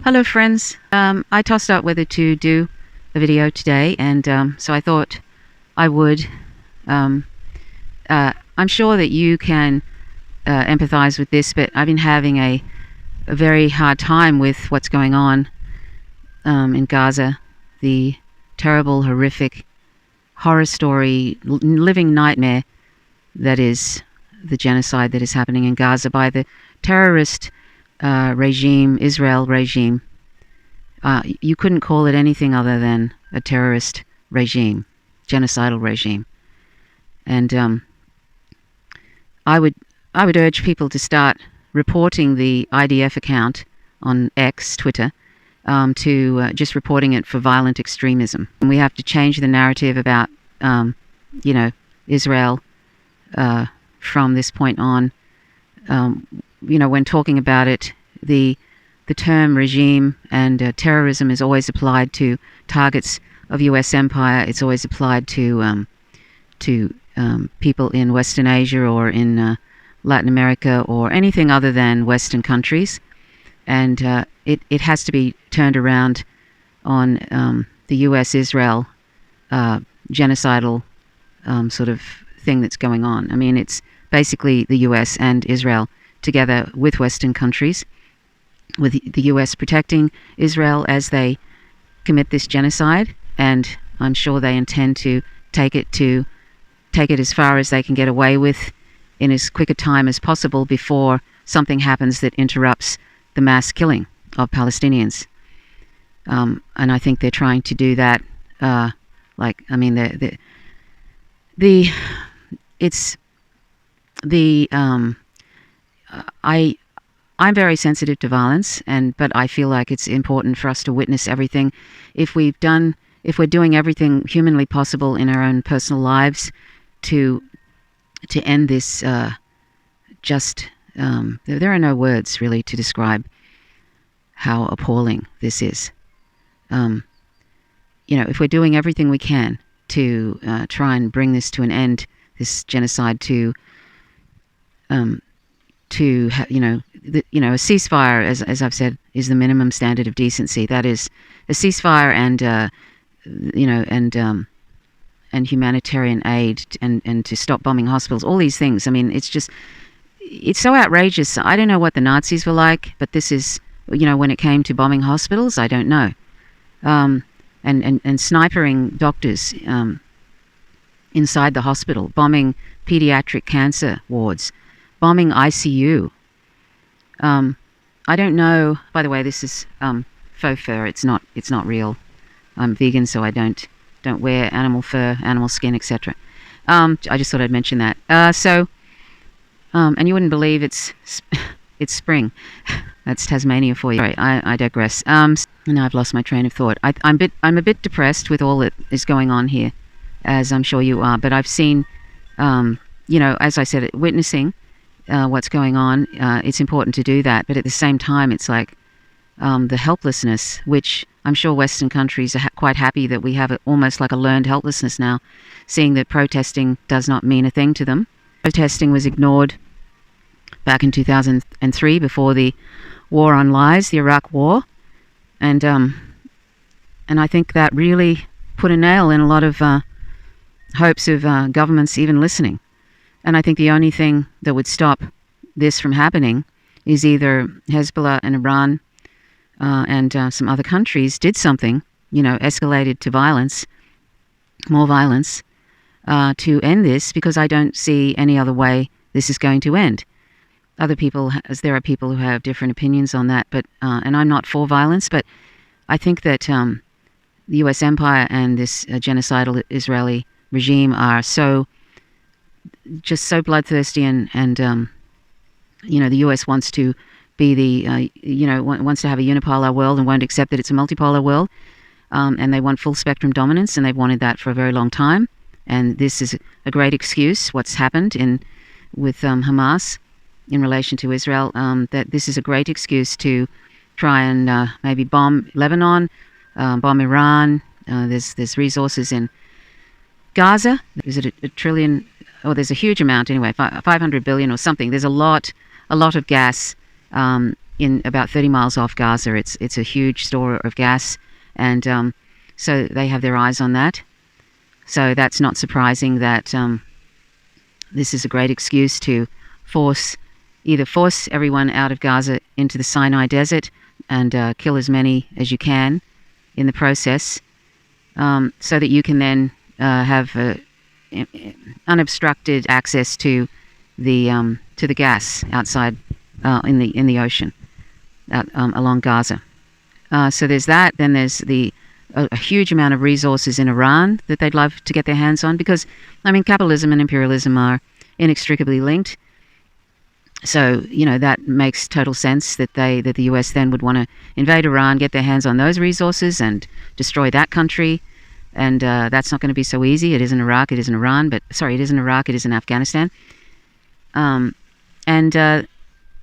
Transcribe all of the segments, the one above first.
Hello friends. I tossed out whether to do a video today, and so I thought I would. I'm sure that you can empathize with this, but I've been having a very hard time with what's going on in Gaza, the terrible, horrific, horror story, living nightmare that is the genocide that is happening in Gaza by the terrorist regime, Israel regime. You couldn't call it anything other than a terrorist regime, genocidal regime. And I would urge people to start reporting the IDF account on X, Twitter, to just reporting it for violent extremism. And we have to change the narrative about, Israel from this point on. When talking about it, the term regime and terrorism is always applied to targets of U.S. empire. It's always applied to people in Western Asia or in Latin America or anything other than Western countries. And it has to be turned around on the U.S.-Israel genocidal sort of thing that's going on. I mean, it's basically the U.S. and Israel together with Western countries, with the U.S. protecting Israel as they commit this genocide, and I'm sure they intend to take it as far as they can get away with in as quick a time as possible before something happens that interrupts the mass killing of Palestinians. And I think they're trying to do that. I'm very sensitive to violence, but I feel like it's important for us to witness everything. If we're doing everything humanly possible in our own personal lives to end this, there are no words really to describe how appalling this is. If we're doing everything we can to try and bring this to an end, this genocide, a ceasefire, as I've said, is the minimum standard of decency. That is a ceasefire and humanitarian aid and to stop bombing hospitals, all these things. I mean, it's so outrageous. I don't know what the Nazis were like, but this is, when it came to bombing hospitals, I don't know. And snipering doctors inside the hospital, bombing pediatric cancer wards, bombing ICU. I don't know. By the way, this is faux fur. It's not real. I'm vegan, so I don't wear animal fur, animal skin, etc. I just thought I'd mention that. And you wouldn't believe it's spring. That's Tasmania for you. Sorry, I digress. Now I've lost my train of thought. I'm a bit depressed with all that is going on here, as I'm sure you are. But I've seen, as I said, witnessing what's going on. It's important to do that, but at the same time, it's like the helplessness, which I'm sure Western countries are quite happy that we have almost like a learned helplessness now, seeing that protesting does not mean a thing to them. Protesting was ignored back in 2003 before the war on lies, the Iraq War, and I think that really put a nail in a lot of hopes of governments even listening. And I think the only thing that would stop this from happening is either Hezbollah and Iran and some other countries did something, escalated to violence, more violence, to end this, because I don't see any other way this is going to end. There are people who have different opinions on that, but and I'm not for violence, but I think that the U.S. empire and this genocidal Israeli regime are just so bloodthirsty, and the U.S. wants to be wants to have a unipolar world and won't accept that it's a multipolar world, and they want full spectrum dominance, and they've wanted that for a very long time. And this is a great excuse, what's happened with Hamas in relation to Israel, that this is a great excuse to try and maybe bomb Lebanon, bomb Iran. There's resources in Gaza. Is it a trillion? Oh, there's a huge amount anyway, 500 billion or something. There's a lot of gas in about 30 miles off Gaza. It's a huge store of gas, and so they have their eyes on that. So that's not surprising that this is a great excuse to either force everyone out of Gaza into the Sinai Desert and kill as many as you can in the process, so that you can then have unobstructed access to the gas outside in the ocean along Gaza. So there's that. Then there's a huge amount of resources in Iran that they'd love to get their hands on, because capitalism and imperialism are inextricably linked. So that makes total sense that the US then would want to invade Iran, get their hands on those resources, and destroy that country. And that's not going to be so easy. It isn't Iraq, it isn't Iran, it isn't Iraq, it isn't Afghanistan. And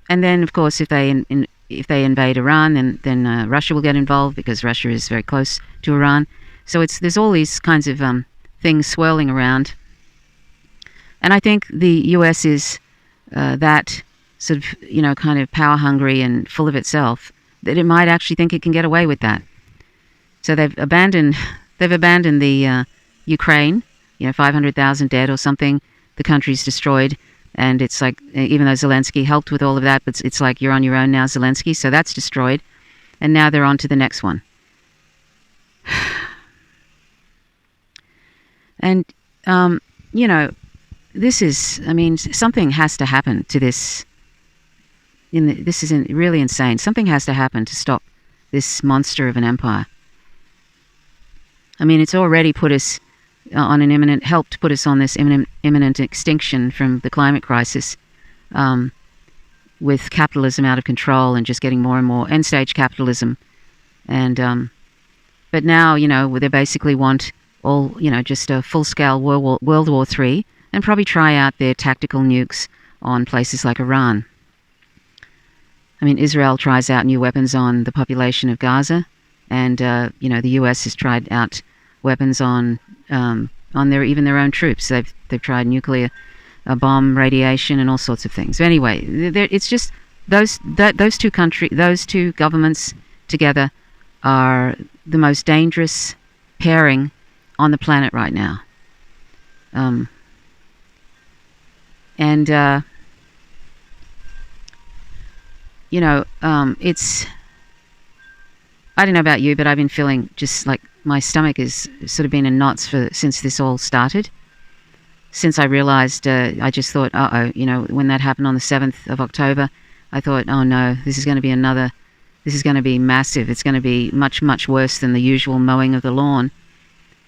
then, of course, if they invade Iran, then Russia will get involved, because Russia is very close to Iran. So there's all these kinds of things swirling around. And I think the US is that sort of, kind of power hungry and full of itself, that it might actually think it can get away with that. So they've abandoned the Ukraine, 500,000 dead or something. The country's destroyed. And it's like, even though Zelensky helped with all of that, but it's like, you're on your own now, Zelensky. So that's destroyed. And now they're on to the next one. And, this is, something has to happen to this. This is really insane. Something has to happen to stop this monster of an empire. It's already put us helped put us on this imminent extinction from the climate crisis, with capitalism out of control and just getting more and more end-stage capitalism. And but now, they basically want just a full-scale World War III, and probably try out their tactical nukes on places like Iran. Israel tries out new weapons on the population of Gaza, and the US has tried out weapons on their own troops. They've tried nuclear bomb radiation and all sorts of things. But anyway, it's just those two governments together are the most dangerous pairing on the planet right now. It's, I don't know about you, but I've been feeling just like my stomach is sort of been in knots since this all started. Since I realized, I just thought, when that happened on the 7th of October, I thought, oh no, this is going to be massive. It's going to be much, much worse than the usual mowing of the lawn.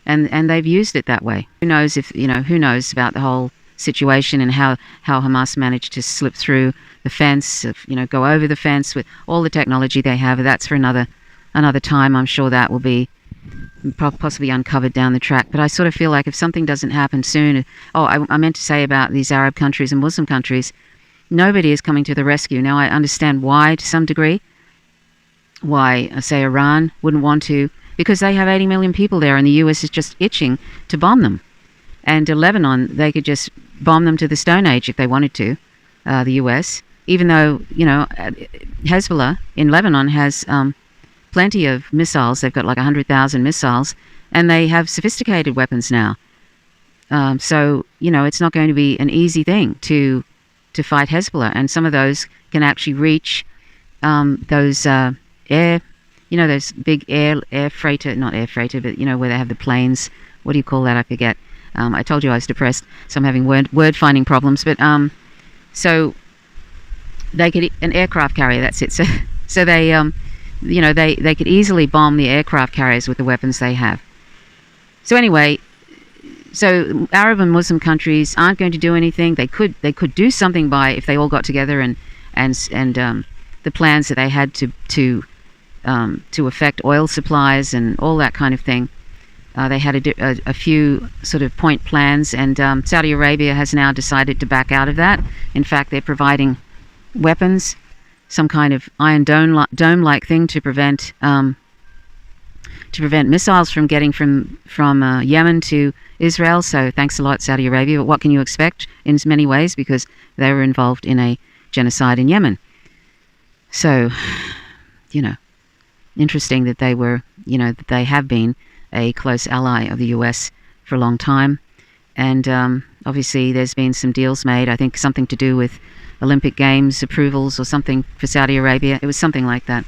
And they've used it that way. Who knows about the whole situation and how Hamas managed to slip through the fence, go over the fence with all the technology they have. That's for another time. I'm sure that will be possibly uncovered down the track. But I sort of feel like if something doesn't happen soon... I meant to say about these Arab countries and Muslim countries, nobody is coming to the rescue. Now, I understand why, to some degree, why, say, Iran wouldn't want to, because they have 80 million people there, and the US is just itching to bomb them. And Lebanon, they could just bomb them to the Stone Age if they wanted to, the US, even though, Hezbollah in Lebanon has plenty of missiles. They've got like 100,000 missiles, and they have sophisticated weapons now. So, it's not going to be an easy thing to fight Hezbollah. And some of those can actually reach those those big air freighter, not air freighter, but, where they have the planes. What do you call that? I forget. I told you I was depressed, so I'm having word finding problems. But so they could an aircraft carrier. That's it. So they they could easily bomb the aircraft carriers with the weapons they have. So anyway, so Arab and Muslim countries aren't going to do anything. They could do something if they all got together and the plans that they had to affect oil supplies and all that kind of thing. They had a few sort of point plans, and Saudi Arabia has now decided to back out of that. In fact, they're providing weapons, some kind of iron dome-like thing to prevent missiles from getting from Yemen to Israel. So thanks a lot, Saudi Arabia. But what can you expect in many ways, because they were involved in a genocide in Yemen. So, you know, interesting that they were, that they have been a close ally of the US for a long time. And obviously there's been some deals made, I think something to do with Olympic Games approvals or something for Saudi Arabia. It was something like that,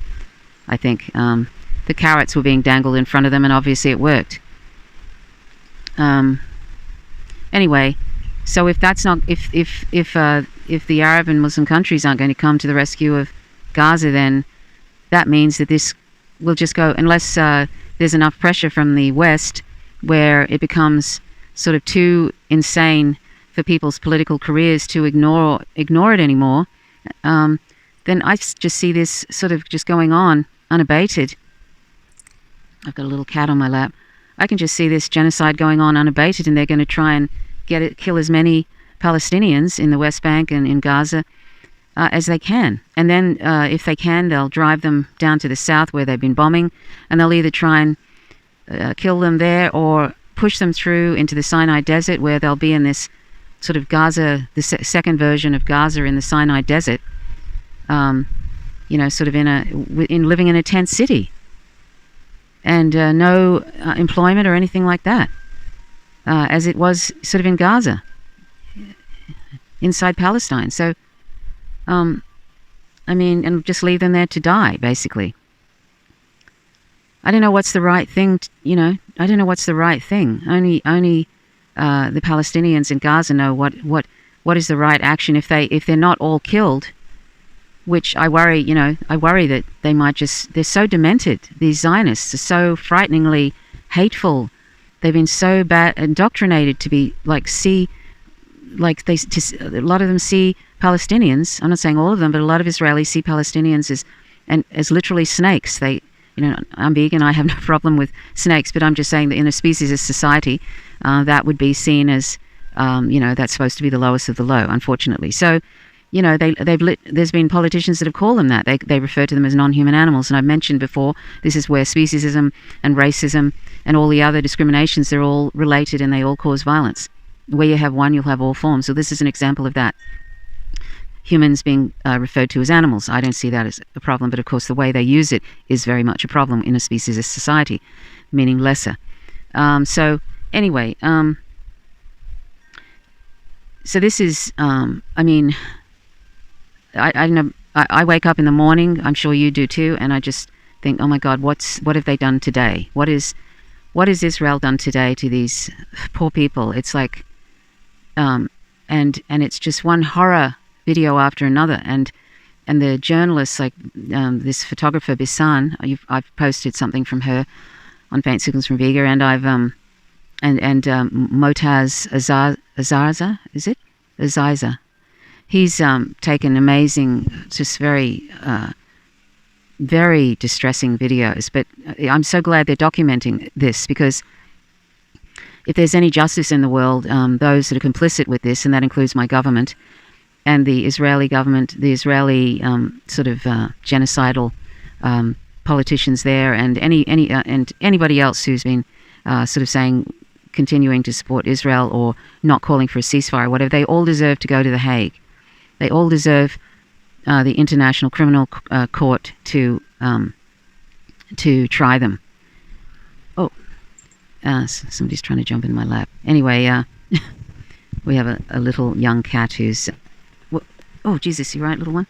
I think. The carrots were being dangled in front of them, and obviously it worked. Anyway, so if that's not, if the Arab and Muslim countries aren't going to come to the rescue of Gaza, then that means that this will just go, unless there's enough pressure from the West where it becomes sort of too insane for people's political careers to ignore it anymore, then I just see this sort of just going on unabated. I've got a little cat on my lap. I can just see this genocide going on unabated, and they're going to try and kill as many Palestinians in the West Bank and in Gaza as they can. And then if they can, they'll drive them down to the south where they've been bombing, and they'll either try and kill them there or push them through into the Sinai Desert, where they'll be in this sort of Gaza, the second version of Gaza in the Sinai Desert, sort of living in a tent city, and no employment or anything like that, as it was sort of in Gaza, inside Palestine. So, and just leave them there to die, basically. I don't know what's the right thing, I don't know what's the right thing. Only the Palestinians in Gaza know what is the right action if they're not all killed, which I worry that they might they're so demented. These Zionists are so frighteningly hateful. They've been so indoctrinated to be a lot of them see Palestinians, I'm not saying all of them, but a lot of Israelis see Palestinians as literally snakes. I'm vegan, I have no problem with snakes, but I'm just saying that in a species society, that would be seen as, that's supposed to be the lowest of the low, unfortunately. So, there's been politicians that have called them that. They refer to them as non-human animals. And I've mentioned before, this is where speciesism and racism and all the other discriminations, they're all related and they all cause violence. Where you have one, you'll have all forms. So this is an example of that. Humans being referred to as animals. I don't see that as a problem, but of course the way they use it is very much a problem in a species society, meaning lesser. So anyway, so this is, I know, I wake up in the morning, I'm sure you do too, and I just think, oh my God, what have they done today? What has Israel done today to these poor people? It's like, and it's just one horror video after another, and the journalists, like this photographer Bisan, I've posted something from her on Faint Signals from Vega, and I've Motaz Azarza, is it? Aziza. He's taken amazing, just very very distressing videos, but I'm so glad they're documenting this, because if there's any justice in the world, those that are complicit with this, and that includes my government and the Israeli government, the Israeli genocidal politicians there, and anybody else who's been continuing to support Israel or not calling for a ceasefire, whatever, they all deserve to go to The Hague. They all deserve the International Criminal Court to try them. Oh, somebody's trying to jump in my lap. Anyway, we have a little young cat who's... Oh, Jesus, you right, little one?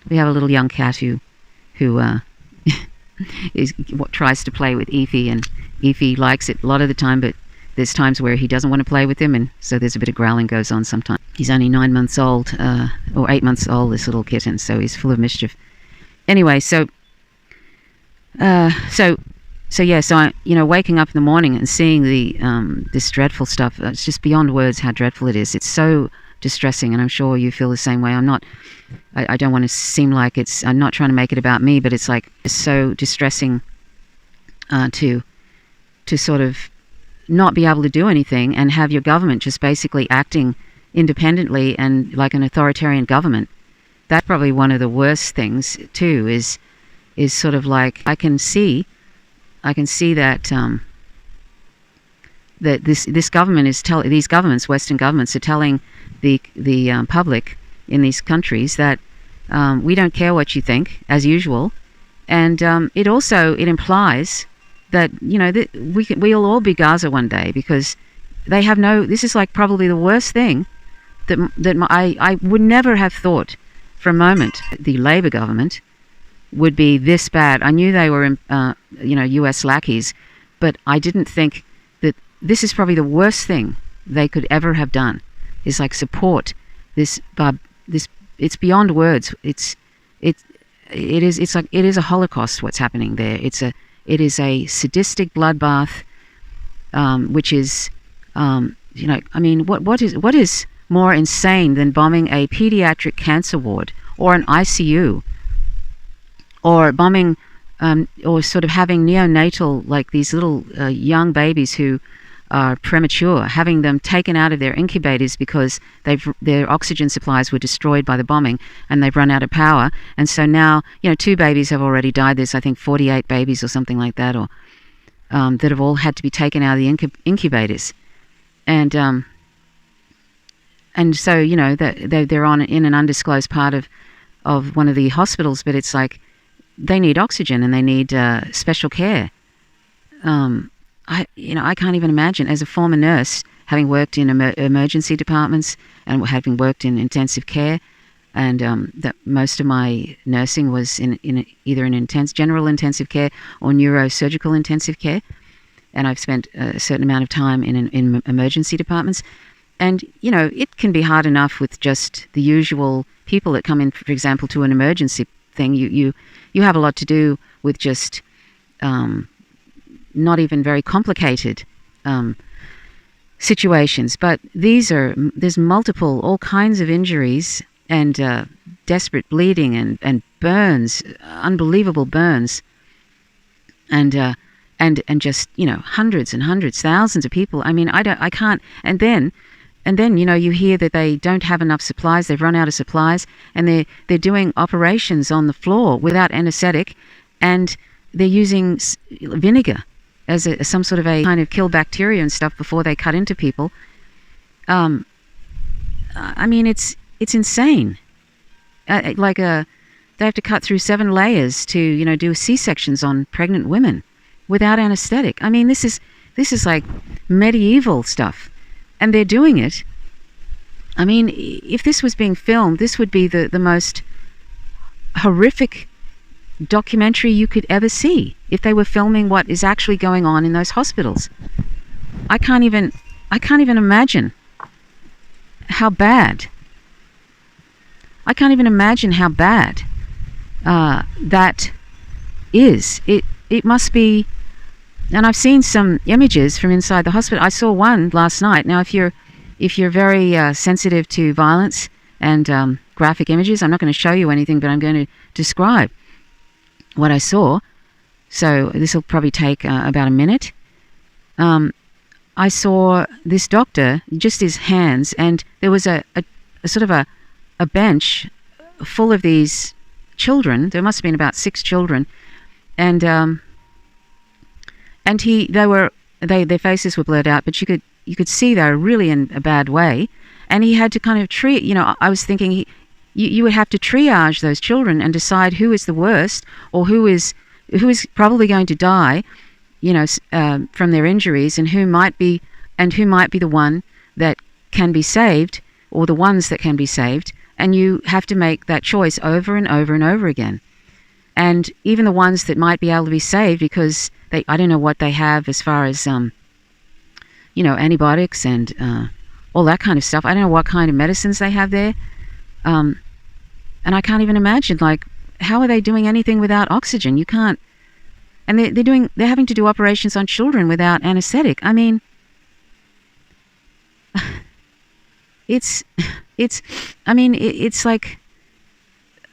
We have a little young cat who tries to play with Efi, and Efi likes it a lot of the time, but there's times where he doesn't want to play with him, and so there's a bit of growling goes on sometimes. He's only 9 months old, or 8 months old, this little kitten, so he's full of mischief. Anyway, so I, waking up in the morning and seeing this dreadful stuff, it's just beyond words how dreadful it is. It's so distressing, and I'm sure you feel the same way. I don't want to seem like I'm not trying to make it about me, but it's so distressing to sort of not be able to do anything and have your government just basically acting independently and like an authoritarian government. That's probably one of the worst things too, is sort of like I can see that that this government is these governments, Western governments, are telling the public in these countries that We don't care what you think, as usual. And it implies that, that we'll all be Gaza one day, because they have this is like probably the worst thing I would never have thought for a moment the Labour government would be this bad. I knew they were, US lackeys, but I didn't think that this is probably the worst thing they could ever have done, is like support this, it's beyond words. It is a Holocaust what's happening there. It is a sadistic bloodbath, which is, what is more insane than bombing a pediatric cancer ward or an ICU, or bombing, or sort of having neonatal, like these little young babies who are premature, having them taken out of their incubators because their oxygen supplies were destroyed by the bombing and they've run out of power. And so now, 2 babies have already died. There's, I think, 48 babies or something like that, or that have all had to be taken out of the incubators. And so, they're in an undisclosed part of one of the hospitals, but it's like they need oxygen and they need special care. I can't even imagine, as a former nurse, having worked in emergency departments and having worked in intensive care, and that most of my nursing was in either in general intensive care or neurosurgical intensive care, and I've spent a certain amount of time in emergency departments. And, it can be hard enough with just the usual people that come in, for example, to an emergency thing. You have a lot to do with just not even very complicated situations. But there's all kinds of injuries and desperate bleeding and burns, unbelievable burns. And just, hundreds and hundreds, thousands of people. I mean, I can't. And then, you hear that they don't have enough supplies. They've run out of supplies, and they're doing operations on the floor without anesthetic, and they're using vinegar as some sort of a kind of kill bacteria and stuff before they cut into people. I mean, it's insane. They have to cut through 7 layers to do C-sections on pregnant women without anesthetic. I mean, this is like medieval stuff. And they're doing it. I mean, if this was being filmed, this would be the most horrific documentary you could ever see, if they were filming what is actually going on in those hospitals. I can't even imagine how bad. I can't even imagine how bad that is. It must be. And I've seen some images from inside the hospital. I saw one last night. Now, if you're very sensitive to violence and graphic images, I'm not going to show you anything, but I'm going to describe what I saw. So this will probably take about a minute. I saw this doctor, just his hands, and there was a sort of a bench full of these children. There must have been about 6 children, and their faces were blurred out, but you could see they were really in a bad way, and he had to kind of I was thinking you would have to triage those children and decide who is the worst, or who is probably going to die, from their injuries, and who might be the one that can be saved, or the ones that can be saved, and you have to make that choice over and over and over again. And even the ones that might be able to be saved, because I don't know what they have as far as, antibiotics and all that kind of stuff. I don't know what kind of medicines they have there. And I can't even imagine, how are they doing anything without oxygen? You can't. And they're having to do operations on children without anesthetic. I mean, it's like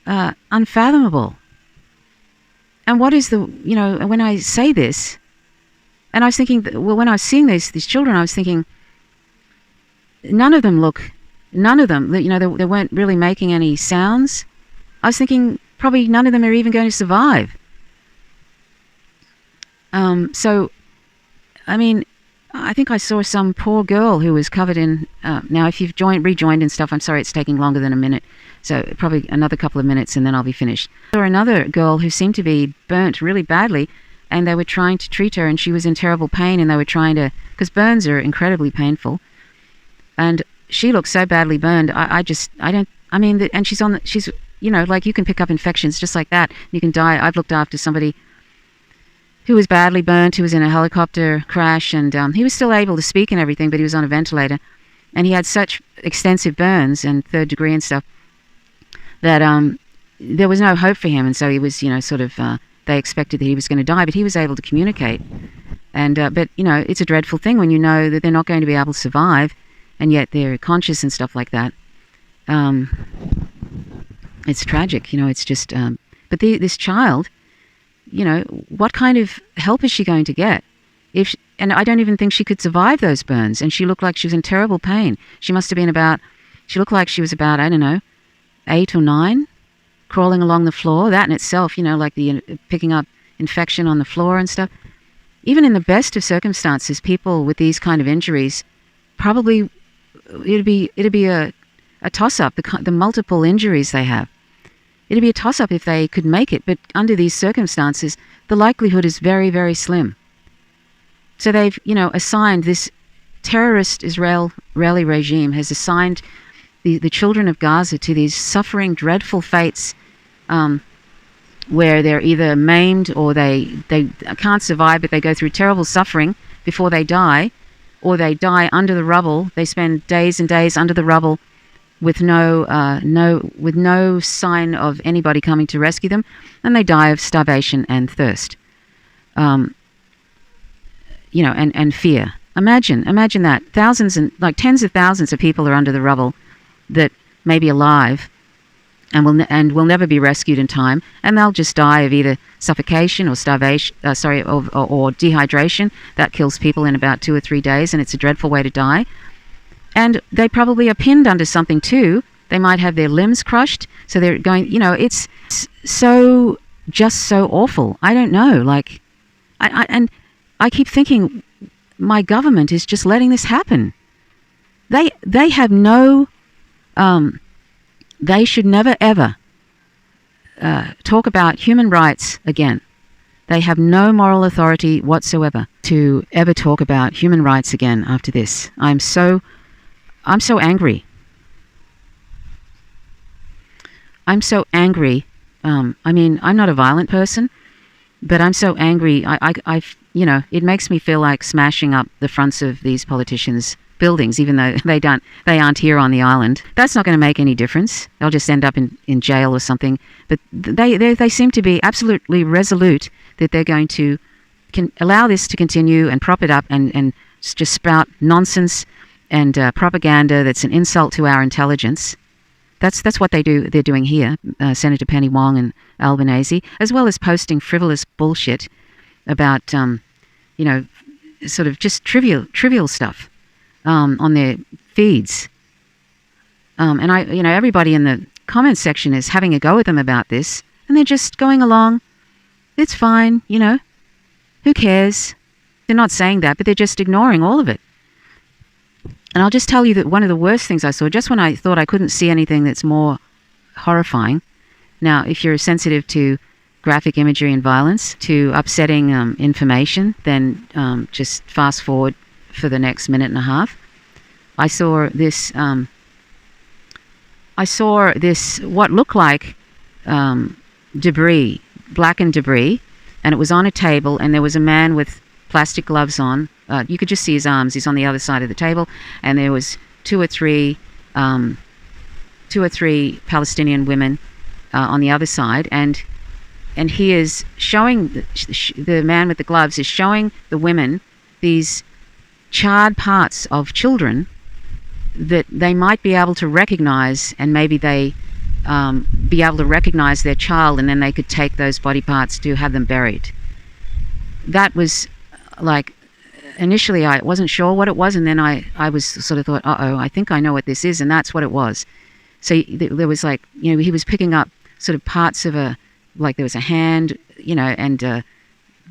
unfathomable. And what is when I say this, and I was thinking, when I was seeing these children, I was thinking, none of them, they weren't really making any sounds. I was thinking, probably none of them are even going to survive. So, I mean, I think I saw some poor girl who was covered in. Now, if you've rejoined and stuff, I'm sorry it's taking longer than a minute. So probably another couple of minutes and then I'll be finished. I saw another girl who seemed to be burnt really badly, and they were trying to treat her, and she was in terrible pain, and they were trying to, because burns are incredibly painful, and she looked so badly burned. And she's like, you can pick up infections just like that. You can die. I've looked after somebody who was badly burnt, who was in a helicopter crash, and he was still able to speak and everything, but he was on a ventilator, and he had such extensive burns and third degree and stuff that there was no hope for him, and so he was, they expected that he was going to die, but he was able to communicate. And but it's a dreadful thing when you know that they're not going to be able to survive, and yet they're conscious and stuff like that. It's tragic, it's just. But this child, what kind of help is she going to get? And I don't even think she could survive those burns. And she looked like she was in terrible pain. She must have been she looked like she was about, I don't know, 8 or 9, crawling along the floor. That in itself, like the picking up infection on the floor and stuff. Even in the best of circumstances, people with these kind of injuries, probably it'd be a toss-up, the multiple injuries they have. It'd be a toss-up if they could make it, but under these circumstances, the likelihood is very, very slim. So they've, assigned this terrorist Israeli regime has assigned the children of Gaza to these suffering, dreadful fates, where they're either maimed or they can't survive, but they go through terrible suffering before they die, or they die under the rubble. They spend days and days under the rubble with no sign of anybody coming to rescue them, and they die of starvation and thirst, and fear. Imagine that thousands and tens of thousands of people are under the rubble that may be alive and will never be rescued in time, and they'll just die of either suffocation or starvation, or dehydration. That kills people in about 2 or 3 days, and it's a dreadful way to die. And they probably are pinned under something too. They might have their limbs crushed, so they're going, it's so awful. I don't know, I keep thinking my government is just letting this happen. They have no, they should never ever talk about human rights again. They have no moral authority whatsoever to ever talk about human rights again after this. I'm so angry. I'm so angry. I'm not a violent person, but I'm so angry. It makes me feel like smashing up the fronts of these politicians' buildings, even though they aren't here on the island. That's not going to make any difference. They'll just end up in jail or something. But they seem to be absolutely resolute that they're going to allow this to continue and prop it up and just spout nonsense and propaganda that's an insult to our intelligence. That's what they're doing here, Senator Penny Wong and Albanese, as well as posting frivolous bullshit about, sort of just trivial stuff on their feeds. And everybody in the comments section is having a go at them about this, and they're just going along. It's fine, who cares? They're not saying that, but they're just ignoring all of it. And I'll just tell you that one of the worst things I saw, just when I thought I couldn't see anything that's more horrifying. Now, if you're sensitive to graphic imagery and violence, to upsetting information, then just fast forward for the next minute and a half. I saw this what looked like debris, blackened debris, and it was on a table, and there was a man with plastic gloves on. You could just see his arms. He's on the other side of the table, and there was two or three Palestinian women on the other side, and he is showing the man with the gloves is showing the women these charred parts of children that they might be able to recognize, and maybe they be able to recognize their child, and then they could take those body parts to have them buried. That was initially I wasn't sure what it was, and then I was sort of thought, I think I know what this is, and that's what it was. So there was he was picking up sort of parts of there was a hand, and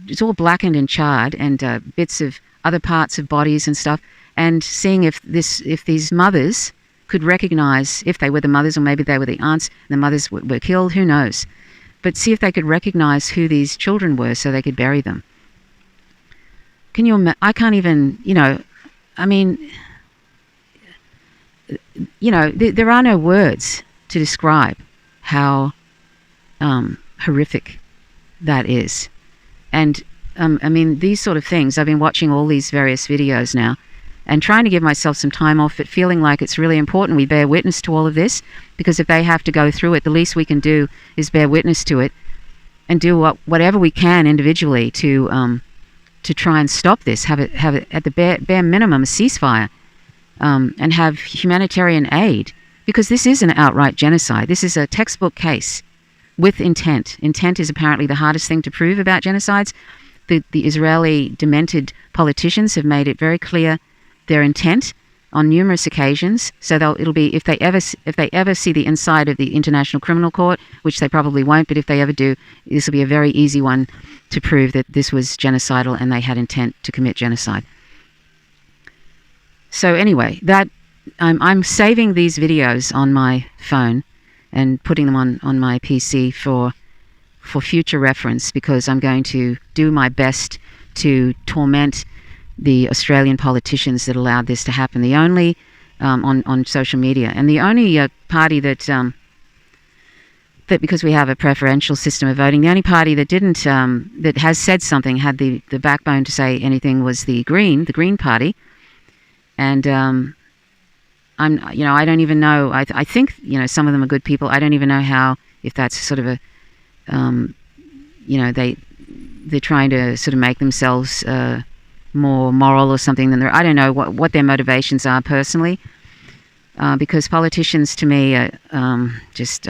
it's all blackened and charred, and bits of other parts of bodies and stuff, and seeing if these mothers could recognize, if they were the mothers or maybe they were the aunts, the mothers were killed, who knows, but see if they could recognize who these children were so they could bury them. Can you I can't even, I mean, there are no words to describe how horrific that is. And I mean, these sort of things, I've been watching all these various videos now and trying to give myself some time off, but feeling like it's really important we bear witness to all of this, because if they have to go through it, the least we can do is bear witness to it and do whatever we can individually to try and stop this, have it at the bare minimum a ceasefire, and have humanitarian aid, because this is an outright genocide. This is a textbook case with intent. Intent is apparently the hardest thing to prove about genocides. The Israeli demented politicians have made it very clear their intent on numerous occasions. So it'll be, if they ever see the inside of the International Criminal Court, which they probably won't, but if they ever do, this will be a very easy one to prove that this was genocidal and they had intent to commit genocide. So anyway, that I'm saving these videos on my phone and putting them on my PC for future reference, because I'm going to do my best to torment the Australian politicians that allowed this to happen. The only on social media, and the only party that because we have a preferential system of voting, the only party that didn't that has said something, had the backbone to say anything, was the Green Party. And I don't even know. I think some of them are good people. I don't even know how, if that's sort of a they're trying to sort of make themselves more moral or something than I don't know what their motivations are personally, because politicians to me are just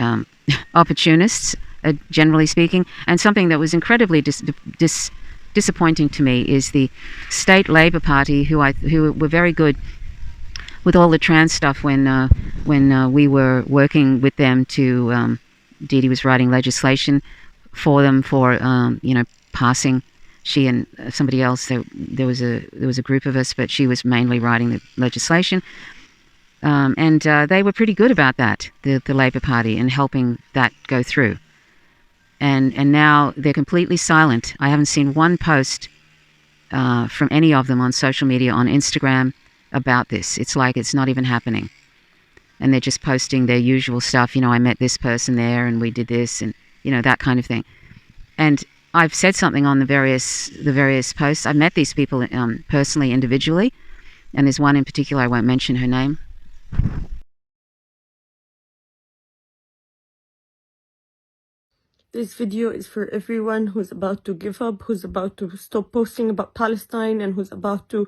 opportunists, generally speaking. And something that was incredibly disappointing to me is the State Labor Party, who were very good with all the trans stuff when we were working with them to Dee Dee was writing legislation for them for passing. She and somebody else, there was a group of us, but she was mainly writing the legislation, and they were pretty good about that, the Labor Party, and helping that go through. And now they're completely silent. I haven't seen one post from any of them on social media, on Instagram, about this. It's like it's not even happening. And they're just posting their usual stuff. I met this person there and we did this, and that kind of thing. And I've said something on the various posts. I've met these people personally, individually, and there's one in particular, I won't mention her name. This video is for everyone who's about to give up, who's about to stop posting about Palestine, and who's about to,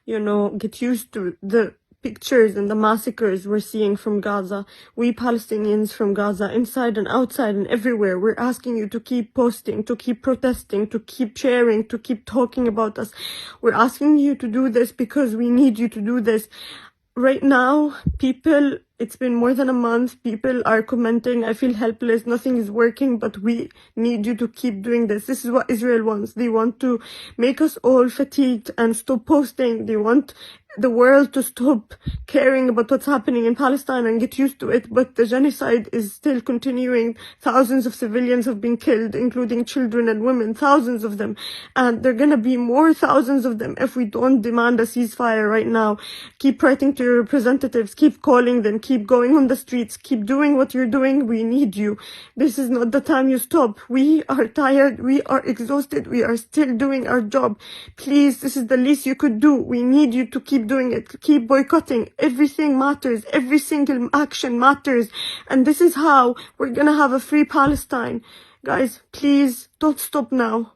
get used to the pictures and the massacres we're seeing from Gaza. We Palestinians from Gaza, inside and outside and everywhere, we're asking you to keep posting, to keep protesting, to keep sharing, to keep talking about us. We're asking you to do this because we need you to do this. Right now, people, it's been more than a month, people are commenting, I feel helpless, nothing is working, but we need you to keep doing this. This is what Israel wants. They want to make us all fatigued and stop posting. They want the world to stop caring about what's happening in Palestine and get used to it, but the genocide is still continuing. Thousands of civilians have been killed, including children and women, thousands of them, and there are gonna be more thousands of them if we don't demand a ceasefire right now. Keep writing to your representatives, keep calling them, keep going on the streets, keep doing what you're doing. We need you. This is not the time you stop. We are tired, we are exhausted, we are still doing our job. Please, this is the least you could do. We need you to keep doing it, keep boycotting. Everything matters, every single action matters, and this is how we're gonna have a free Palestine. Guys, please don't stop now.